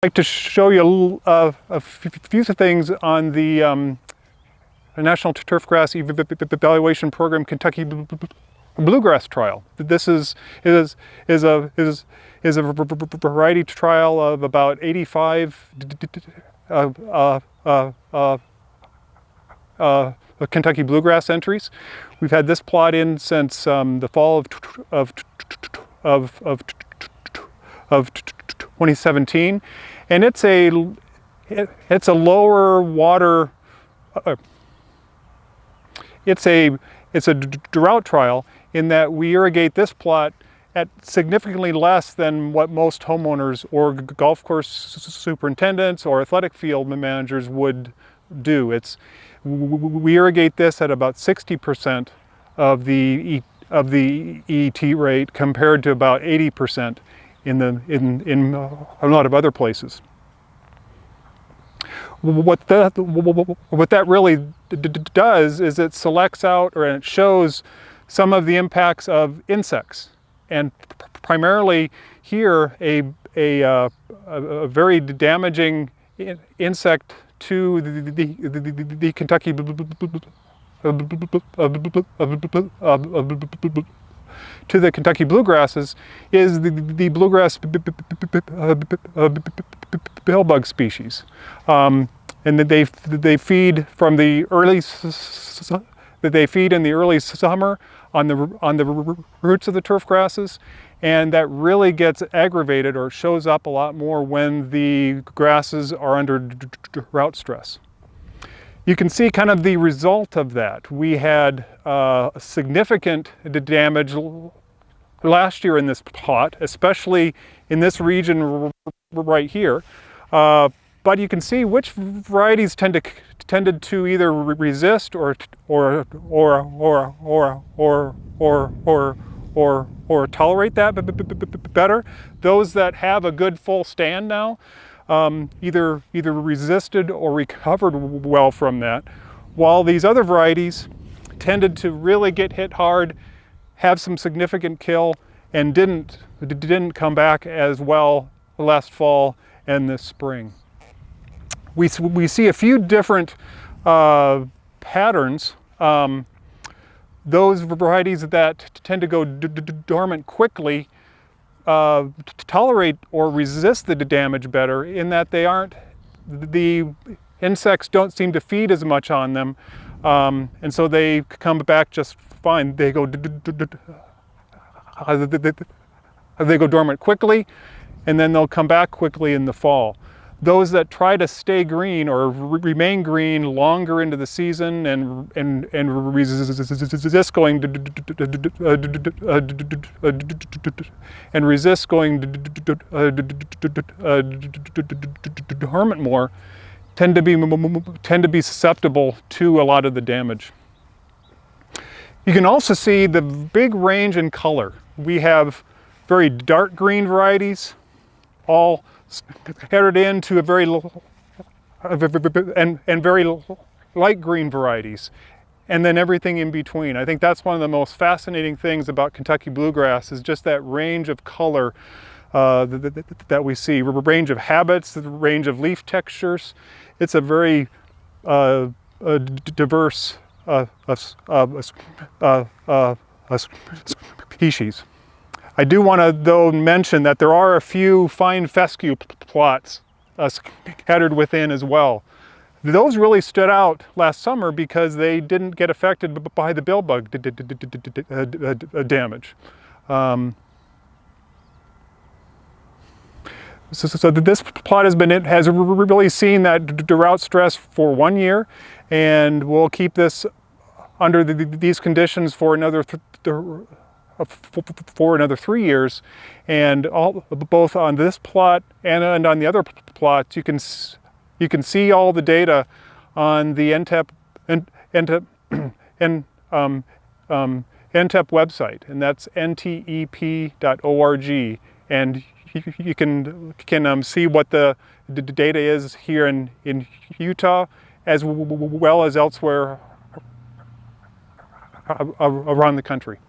I'd like to show you a few things on the National Turfgrass Evaluation Program Kentucky Bluegrass trial. This is a variety trial of about 85 Kentucky Bluegrass entries. We've had this plot in since the fall of 2017, and it's a lower water. It's a drought trial in that we irrigate this plot at significantly less than what most homeowners or golf course superintendents or athletic field managers would do. We irrigate this at about 60% of the ET rate compared to about 80% in a lot of other places. What that really does is it selects out, or it shows some of the impacts of insects, and primarily here a very damaging insect to the Kentucky bluegrasses is the bluegrass billbug species, and that they feed from the early in the early summer on the roots of the turf grasses, and that really gets aggravated or shows up a lot more when the grasses are under drought stress. You can see kind of the result of that. We had significant damage last year in this plot, especially in this region right here. But you can see which varieties tended to either resist or tolerate that better. Those that have a good full stand now either resisted or recovered well from that, while these other varieties tended to really get hit hard, have some significant kill, and didn't come back as well last fall and this spring. We see a few different patterns. Those varieties that tend to go dormant quickly tolerate or resist the damage better, in that the insects don't seem to feed as much on them, and so they come back just fine. They go dormant quickly, and then they'll come back quickly in the fall. Those that try to stay green or remain green longer into the season and resist going dormant more tend to be susceptible to a lot of the damage. You can also see the big range in color. We have very dark green varieties, all scattered into a very light green varieties, and then everything in between. I think that's one of the most fascinating things about Kentucky bluegrass, is just that range of color that we see, range of habits, the range of leaf textures. It's a very diverse species. I do want to, though, mention that there are a few fine fescue plots scattered within as well. Those really stood out last summer because they didn't get affected by the billbug damage. So this plot has really seen that drought stress for 1 year, and we'll keep this under these conditions for another 3 years, and both on this plot and on the other plots, you can see all the data on the NTEP website, and that's ntep.org, and you can see what the data is here in Utah, as well as elsewhere around the country.